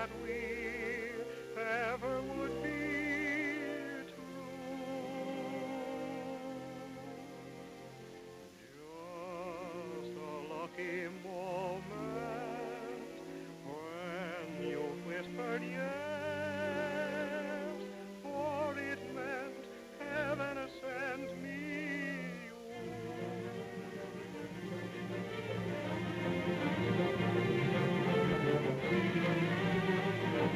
that we ever would be true. Just a lucky moment when you whispered yes, for it meant heaven sent me you.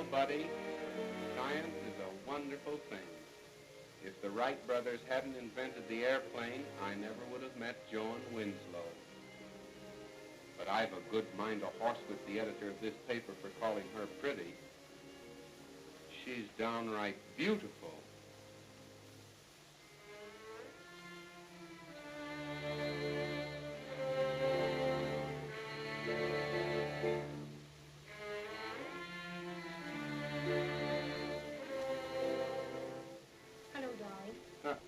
know, buddy, science is a wonderful thing. If the Wright brothers hadn't invented the airplane, I never would have met Joan Winslow. But I've a good mind to horsewhip the editor of this paper for calling her pretty. She's downright beautiful. Hello, darling.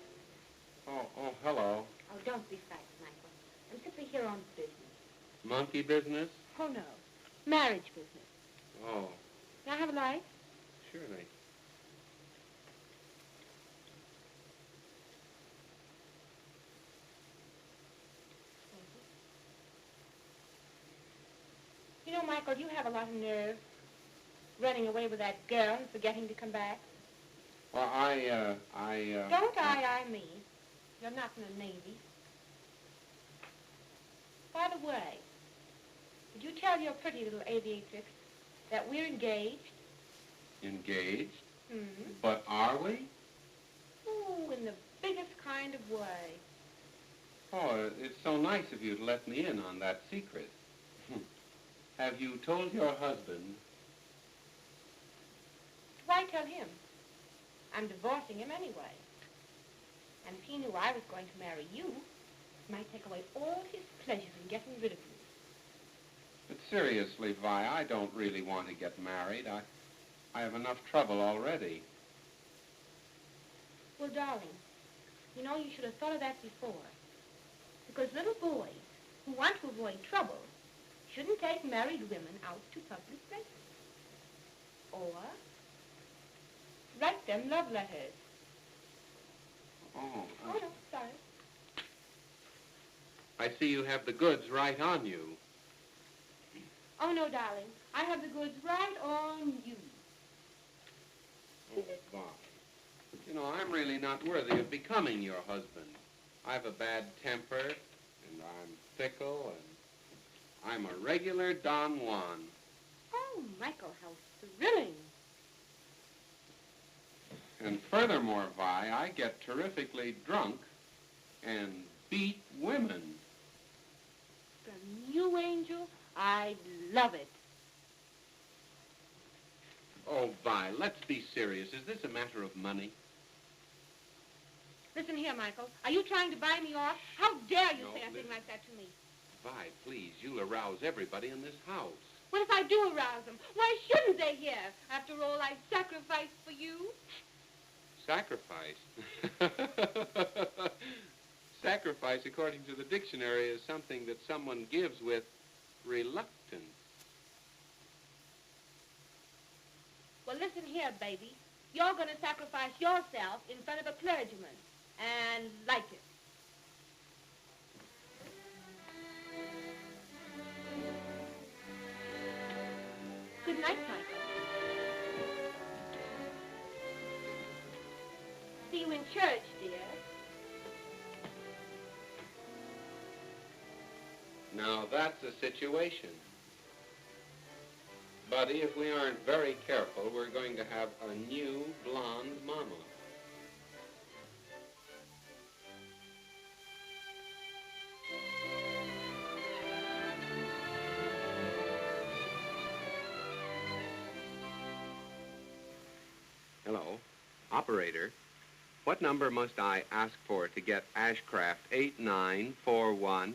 Oh, hello. Oh, don't be frightened, Michael. I'm simply here on business. Monkey business? Oh, no. Marriage business. Oh, May I have a light? surely. You know, Michael, you have a lot of nerve. Running away with that girl and forgetting to come back. Well, Don't I me. You're not in the Navy. By the way, did you tell your pretty little aviatrix that we're engaged? Engaged? Mm-hmm. But are we? Oh, in the biggest kind of way. Oh, it's so nice of you to let me in on that secret. Have you told your husband? Why tell him? I'm divorcing him anyway. And if he knew I was going to marry you, it might take away all his pleasure in getting rid of you. But seriously, Vi, I don't really want to get married. I have enough trouble already. Well, darling, you know you should have thought of that before. Because little boys who want to avoid trouble shouldn't take married women out to public places. Or write them love letters. Oh, Oh, no, sorry. I see you have the goods right on you. Oh, no, darling. I have the goods right on you. Oh, Vi. You know, I'm really not worthy of becoming your husband. I have a bad temper, and I'm fickle, and I'm a regular Don Juan. Oh, Michael, how thrilling. And furthermore, Vi, I get terrifically drunk and beat women. From you, Angel, I love it. Oh, Vi, let's be serious. Is this a matter of money? Listen here, Michael. Are you trying to buy me off? How dare you No, say a thing listen. like that to me? Vi, please, you'll arouse everybody in this house. What if I do arouse them? Why shouldn't they hear? After all I sacrificed for you? Sacrifice? Sacrifice, according to the dictionary, is something that someone gives with reluctance. Well, listen here, baby. You're going to sacrifice yourself in front of a clergyman. And like it. Good night, Michael. See you in church, dear. Now, that's a situation. Buddy, if we aren't very careful, we're going to have a new blonde mama. Hello. Operator, what number must I ask for to get Ashcraft 8941?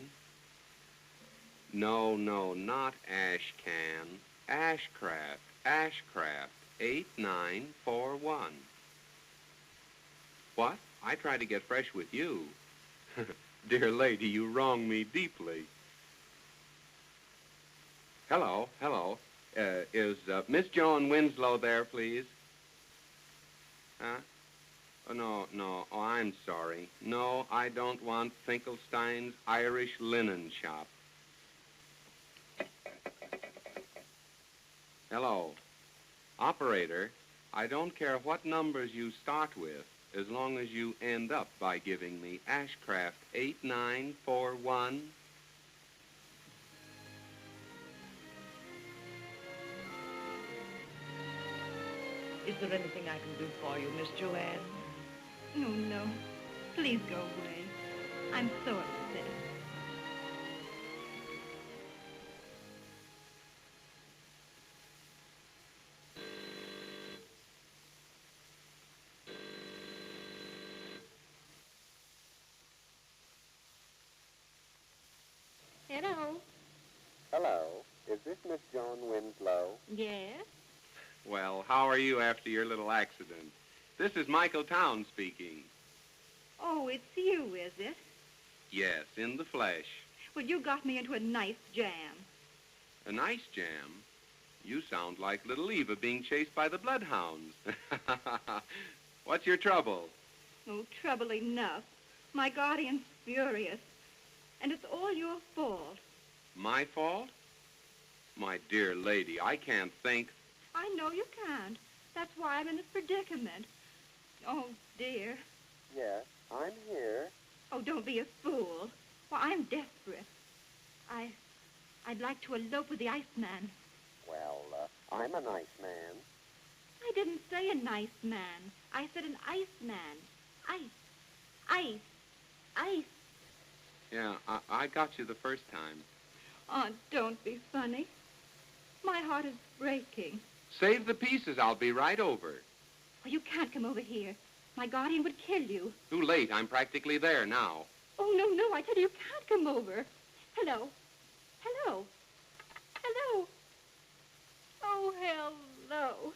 No, not Ashcan. Ashcraft 8941. What? I try to get fresh with you. Dear lady, you wrong me deeply. Hello. Is Miss Joan Winslow there, please? Huh? Oh, no. Oh, I'm sorry. No, I don't want Finkelstein's Irish Linen Shop. Hello. Operator, I don't care what numbers you start with, as long as you end up by giving me Ashcraft 8941. Is there anything I can do for you, Miss Joanne? No, no. Please go away. I'm so upset. Hello. Hello. Is this Miss Joan Winslow? Yes? Well, how are you after your little accident? This is Michael Town speaking. Oh, it's you, is it? Yes, in the flesh. Well, you got me into a nice jam. A nice jam? You sound like little Eva being chased by the bloodhounds. What's your trouble? Oh, trouble enough. My guardian's furious. And it's all your fault. My fault? My dear lady, I can't think. I know you can't. That's why I'm in this predicament. Oh, dear. Yes, I'm here. Oh, don't be a fool. Well, I'm desperate. I'd like to elope with the Iceman. Well, I'm a nice man. I didn't say a nice man. I said an Iceman. Ice. Ice. Yeah, I got you the first time. Oh, don't be funny. My heart is breaking. Save the pieces. I'll be right over. Oh, you can't come over here. My guardian would kill you. Too late. I'm practically there now. Oh, no, I tell you can't come over. Hello. Hello. Hello. Oh, hello.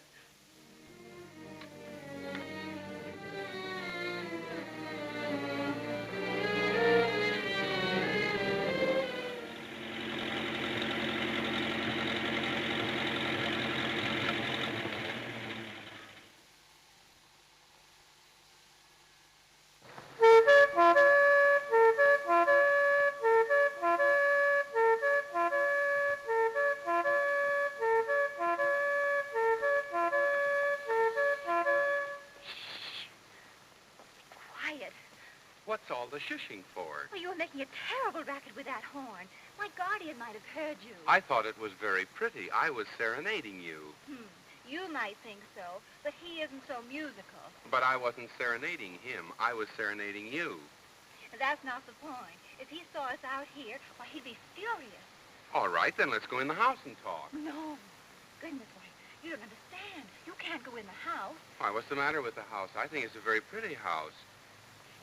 Quiet. What's all the shushing for? Well, you were making a terrible racket with that horn. My guardian might have heard you. I thought it was very pretty. I was serenading you. You might think so, but he isn't so musical. But I wasn't serenading him. I was serenading you. That's not the point. If he saw us out here, why, he'd be furious. All right, then let's go in the house and talk. No. Goodness, why, you don't understand. You can't go in the house. Why, what's the matter with the house? I think it's a very pretty house.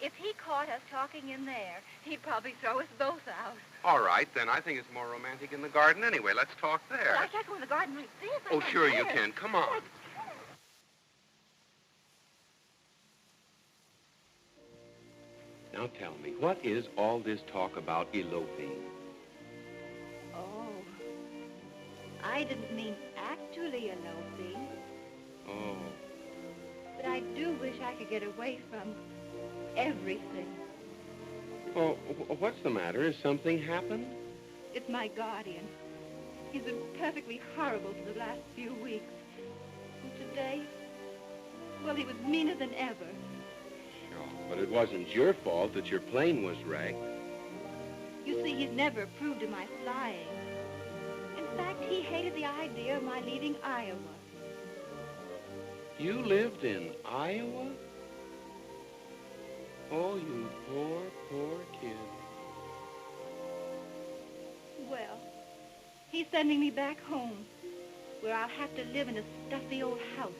If he caught us talking in there, he'd probably throw us both out. All right, then I think it's more romantic in the garden anyway. Let's talk there. But I can't go in the garden like this. Oh, sure you can. Come on. Now tell me, what is all this talk about eloping? Oh. I didn't mean actually eloping. Oh. But I do wish I could get away from everything. Oh, what's the matter? Has something happened? It's my guardian. He's been perfectly horrible for the last few weeks. And today, well, he was meaner than ever. Oh, but it wasn't your fault that your plane was wrecked. You see, he's never approved of my flying. In fact, he hated the idea of my leaving Iowa. You lived in Iowa? Oh, you poor, poor kid. Well, he's sending me back home, where I'll have to live in a stuffy old house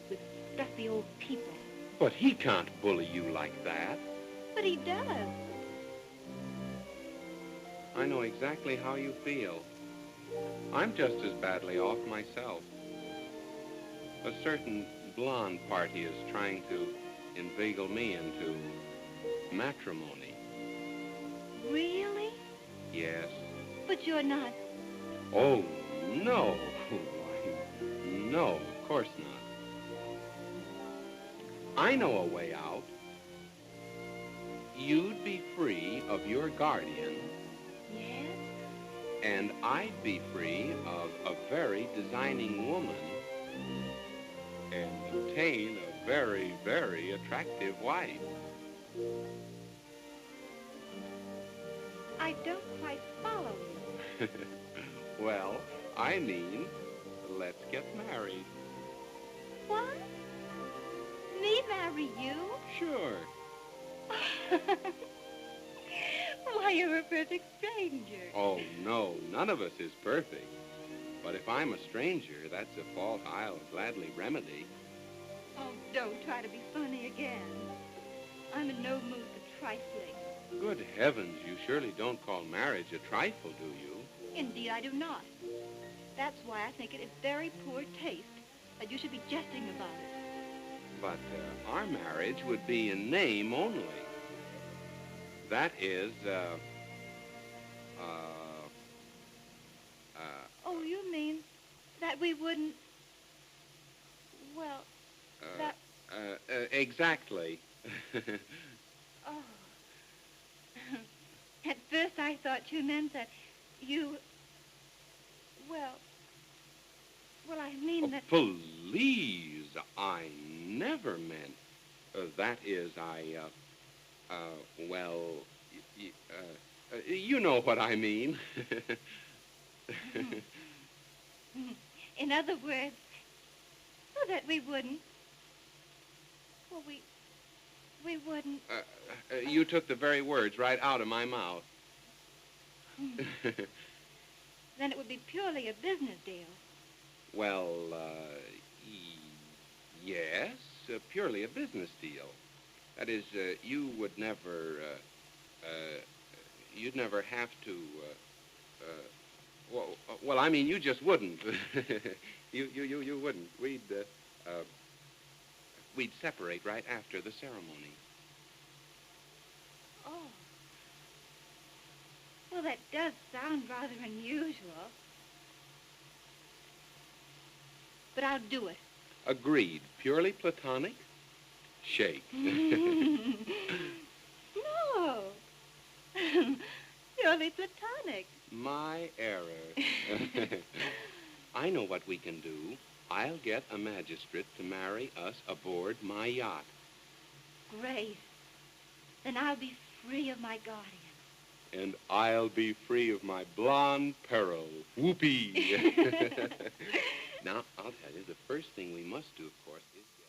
with stuffy old people. But he can't bully you like that. But he does. I know exactly how you feel. I'm just as badly off myself. A certain blonde party is trying to inveigle me into matrimony. Really? Yes. But you're not. Oh, no. Why, no, of course not. I know a way out. You'd be free of your guardian. Yes? And I'd be free of a very designing woman and obtain a very, very attractive wife. I don't quite follow you. Well, I mean, let's get married. What? Me marry you? Sure. Why, you're a perfect stranger. Oh, no, none of us is perfect. But if I'm a stranger, that's a fault I'll gladly remedy. Oh, don't try to be funny again. I'm in no mood for trifling. Good heavens, you surely don't call marriage a trifle, do you? Indeed, I do not. That's why I think it is very poor taste that you should be jesting about it. But our marriage would be in name only. That is, Oh, you mean that we wouldn't... Well, that... exactly. Oh. At first I thought you meant that you... Well, I mean that... Please, I never meant. That is, you know what I mean. In other words, so that we wouldn't... Well, we wouldn't... You took the very words right out of my mouth. Then it would be purely a business deal. Well, yes, purely a business deal. That is, you would never, you'd never have to, well, I mean, you just wouldn't. You wouldn't. We'd separate right after the ceremony. Oh. Well, that does sound rather unusual. But I'll do it. Agreed. Purely platonic? Shake. No. Purely platonic. My error. I know what we can do. I'll get a magistrate to marry us aboard my yacht. Great. Then I'll be free of my guardian. And I'll be free of my blonde peril. Whoopee. Now, I'll tell you, the first thing we must do, of course, is get...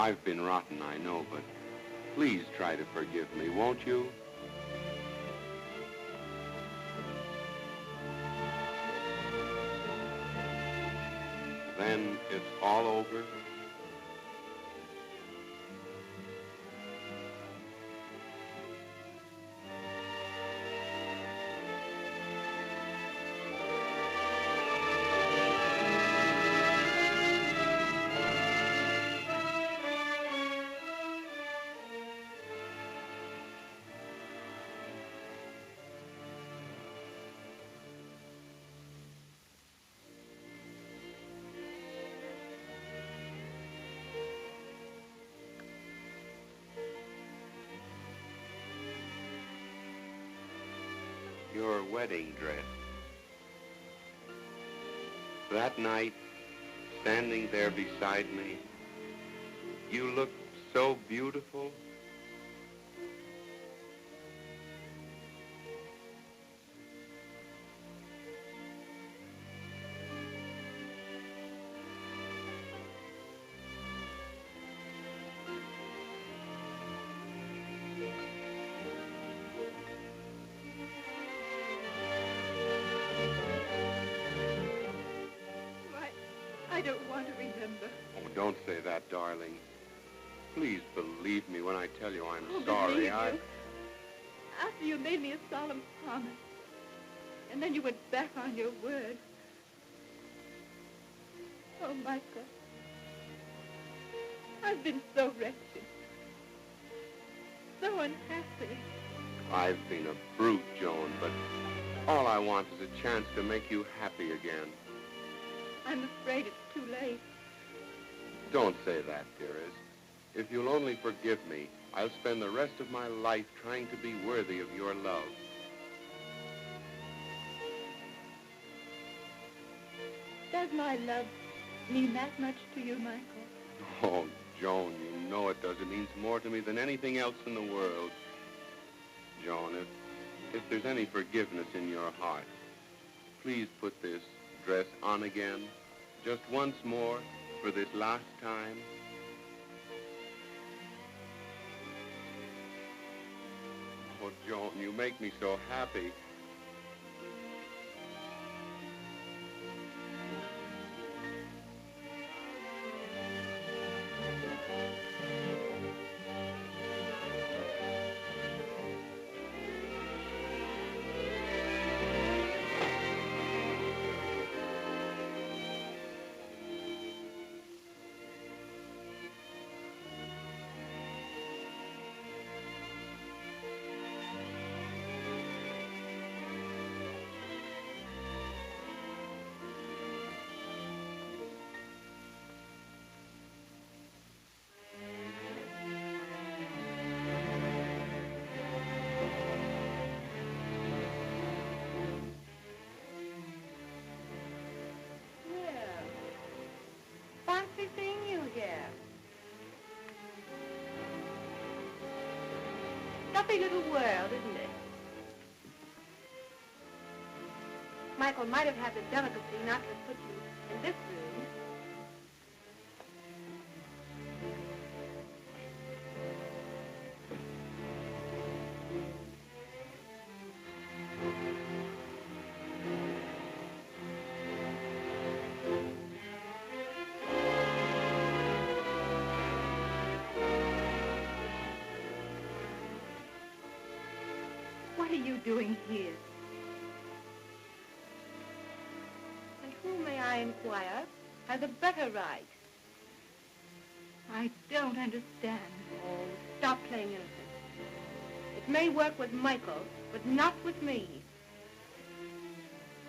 I've been rotten, I know, but please try to forgive me, won't you? Then it's all over. Your wedding dress. That night, standing there beside me, you looked so beautiful. I don't want to remember. Oh, don't say that, darling. Please believe me when I tell you I'm Oh, sorry. believe you. After you made me a solemn promise, and then you went back on your word. Oh, Michael, I've been so wretched, so unhappy. I've been a brute, Joan, but all I want is a chance to make you happy again. I'm afraid it's too late. Don't say that, dearest. If you'll only forgive me, I'll spend the rest of my life trying to be worthy of your love. Does my love mean that much to you, Michael? Oh, Joan, you know it does. It means more to me than anything else in the world. Joan, if there's any forgiveness in your heart, please put this dress on again, just once more, for this last time. Oh, Joan, you make me so happy. Fancy seeing you here. Stuffy little world, isn't it? Michael might have had the delicacy not to put you in this room. What are you doing here? And who, may I inquire, has a better right? I don't understand. Oh, stop playing innocent. It may work with Michael, but not with me.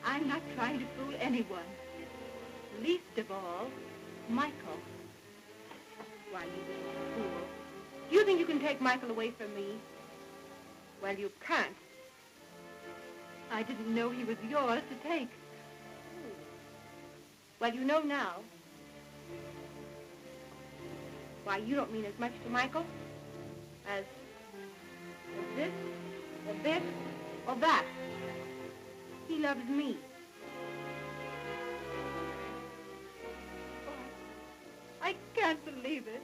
I'm not trying to fool anyone. Least of all, Michael. Why, you little fool. Do you think you can take Michael away from me? Well, you can't. I didn't know he was yours to take. Well, you know now. Why, you don't mean as much to Michael as this, or this, or that. He loves me. Oh, I can't believe it.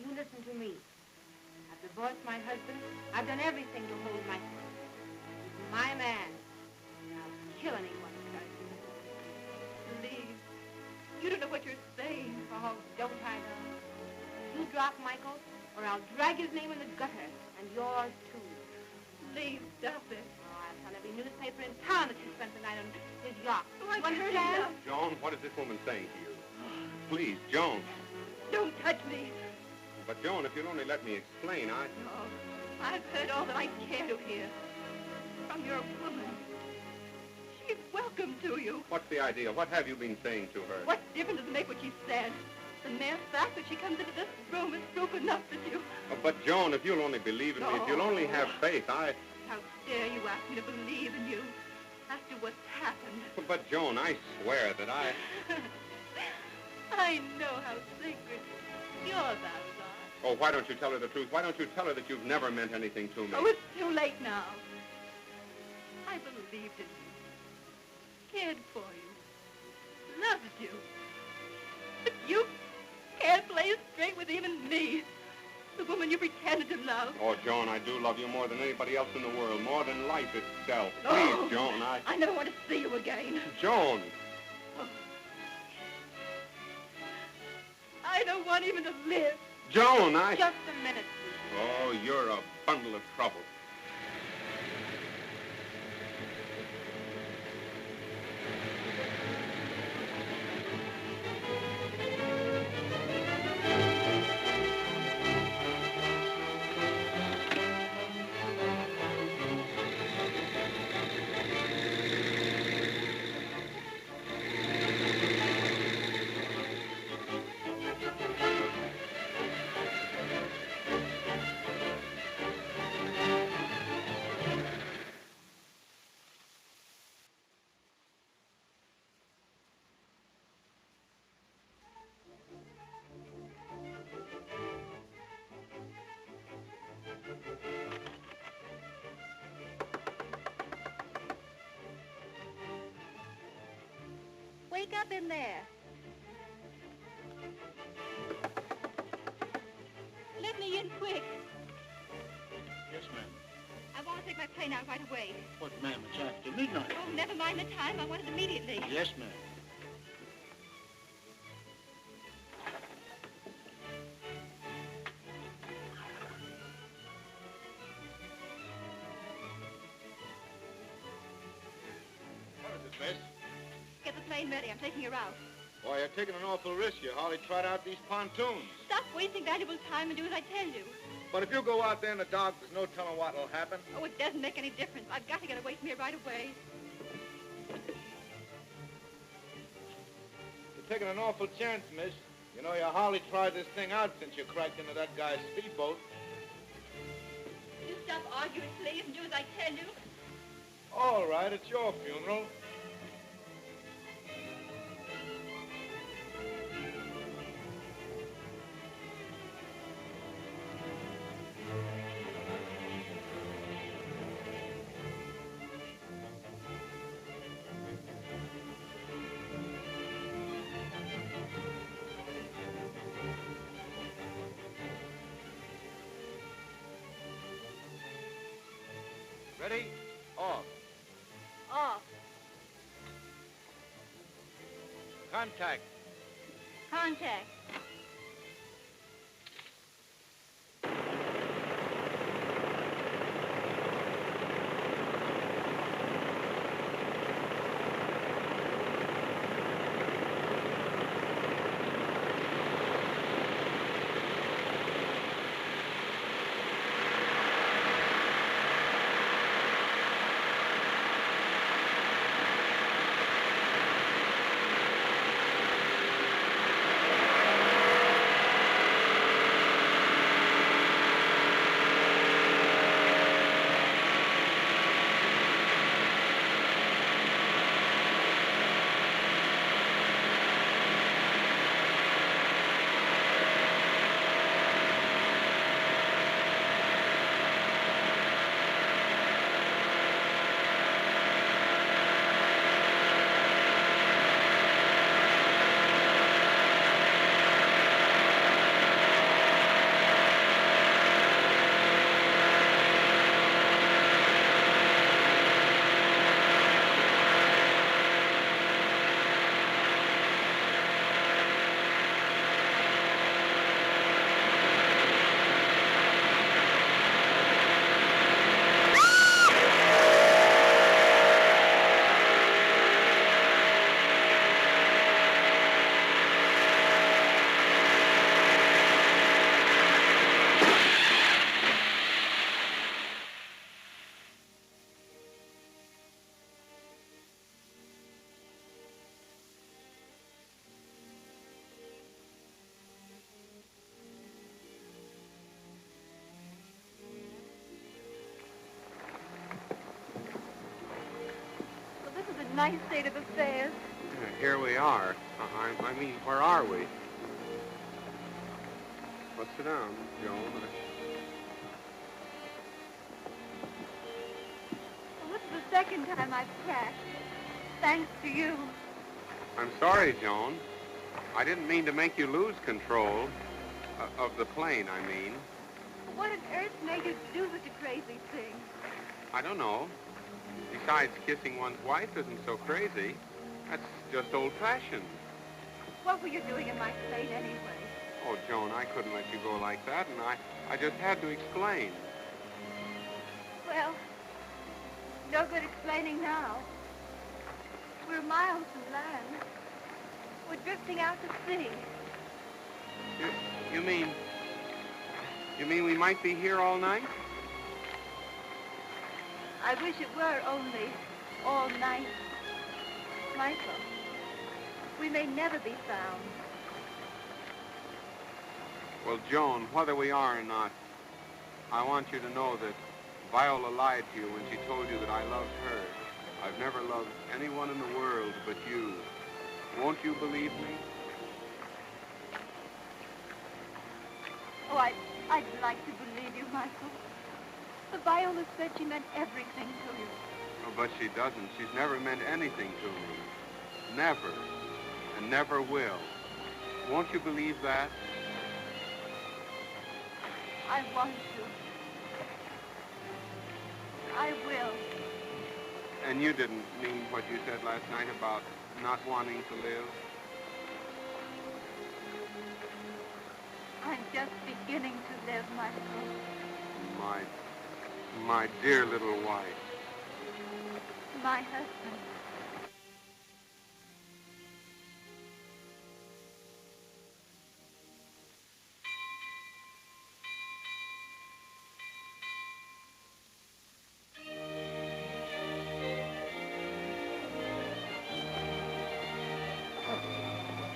you listen to me. I've divorced my husband. I've done everything to hold my son. He's my man. And I'll kill anyone who tries to move him. Please. You don't know what you're saying. Oh, don't I, though? You drop Michael, or I'll drag his name in the gutter, and yours, too. Please, stop it. Oh, I'll tell every newspaper in town that you spent the night on his yacht. Oh, I You understand? Joan, what is this woman saying to you? Please, Joan. Don't touch me. But, Joan, if you'll only let me explain, No. I've heard all that I care to hear. From your woman. She's welcome to you. What's the idea? What have you been saying to her? What difference does it make what she said? The mere fact that she comes into this room is proof enough that you... But, Joan, if you'll only believe in me, if you'll only have faith, How dare you ask me to believe in you after what's happened? But, Joan, I swear that I... I know how sacred your vows are. Oh, why don't you tell her the truth? Why don't you tell her that you've never meant anything to me? Oh, it's too late now. I believed in you, cared for you, loved you. But you can't play straight with even me, the woman you pretended to love. Oh, Joan, I do love you more than anybody else in the world, more than life itself. No. Please, Joan, I never want to see you again. Joan! I don't want even to live. Joan, Just a minute, please. Oh, you're a bundle of trouble. Wake up in there. Let me in quick. Yes, ma'am. I want to take my plane out right away. But, ma'am, it's after midnight. Oh, never mind the time. I want it immediately. Yes, ma'am. What is it, miss? Get the plane ready. I'm taking her out. Why, you're taking an awful risk. You hardly tried out these pontoons. Stop wasting valuable time and do as I tell you. But if you go out there in the dark, there's no telling what will happen. Oh, it doesn't make any difference. I've got to get away from here right away. You're taking an awful chance, miss. You know, you hardly tried this thing out since you cracked into that guy's speedboat. You stop arguing, please, and do as I tell you. All right, it's your funeral. Ready? Off. Off. Contact. Contact. nice state of affairs. Here we are. I mean, where are we? Let's sit down, Joan. Well, this is the second time I've crashed. Thanks to you. I'm sorry, Joan. I didn't mean to make you lose control of the plane, I mean. What on earth made you do such a crazy thing? I don't know. Besides, kissing one's wife isn't so crazy. That's just old-fashioned. What were you doing in my plane anyway? Oh, Joan, I couldn't let you go like that, and I just had to explain. Well, no good explaining now. We're miles from land. We're drifting out to sea. You mean we might be here all night? I wish it were only all night. Michael, we may never be found. Well, Joan, whether we are or not, I want you to know that Viola lied to you when she told you that I loved her. I've never loved anyone in the world but you. Won't you believe me? Oh, I'd like to believe you, Michael. But Viola said she meant everything to you. Oh, but she doesn't. She's never meant anything to me. Never. And never will. Won't you believe that? I want to. I will. And you didn't mean what you said last night about not wanting to live? I'm just beginning to live, Michael. My dear little wife. My husband.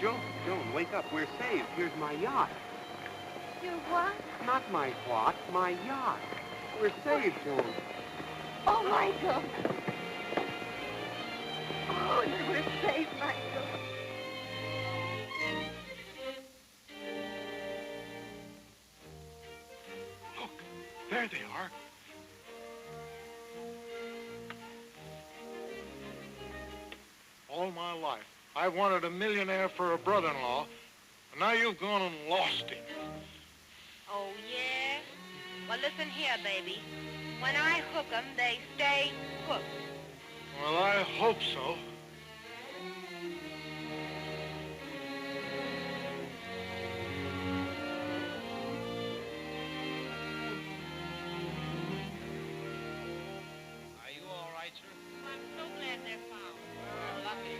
Joan, wake up. We're saved. Here's my yacht. You what? Not my what, my yacht. We're saved, Joan. Oh, Michael. Oh, we're safe, Michael. Look, there they are. All my life, I wanted a millionaire for a brother-in-law, and now you've gone and lost him. Oh, yeah? Well, listen here, baby. When I hook 'em, they stay hooked. Well, I hope so. Are you all right, sir? I'm so glad they're found. We're lucky.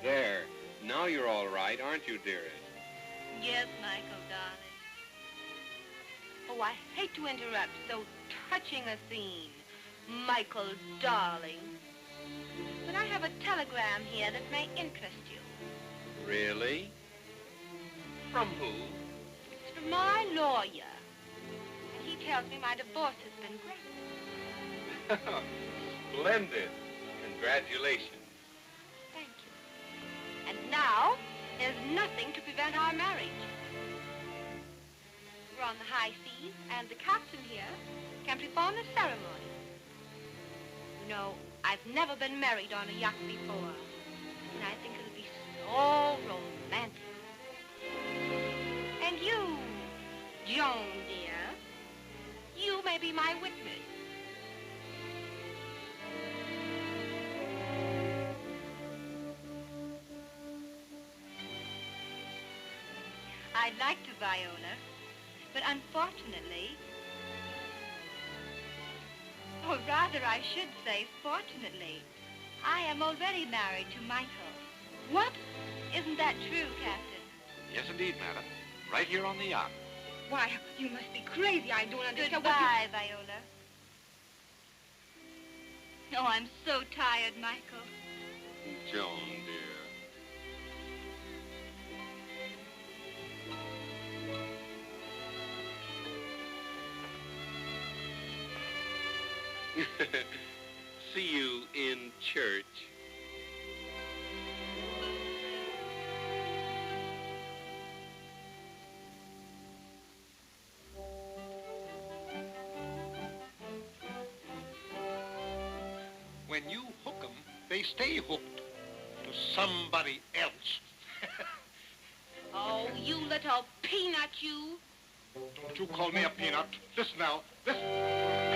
There. Now you're all right, aren't you, dearest? Yes, Michael, darling. Oh, I hate to interrupt so touching a scene, Michael, darling. But I have a telegram here that may interest you. Really? From who? It's from my lawyer. And he tells me my divorce has been granted. Splendid. Congratulations. Thank you. And now, there's nothing to prevent our marriage. We're on the high seas, and the captain here can perform the ceremony. You know, I've never been married on a yacht before, and I think it'll be so romantic. And you, Joan, dear, you may be my witness. I'd like to, Viola, but unfortunately, or rather I should say fortunately, I am already married to Michael. What? Isn't that true, Captain? Yes, indeed, madam. Right here on the yacht. Why, you must be crazy. I don't understand. Goodbye, Viola. Oh, I'm so tired, Michael. Joan, dear. See you in church. When you hook 'em, they stay hooked to somebody else. Oh, you little peanut, you. Don't you call me a peanut. Listen now. Listen.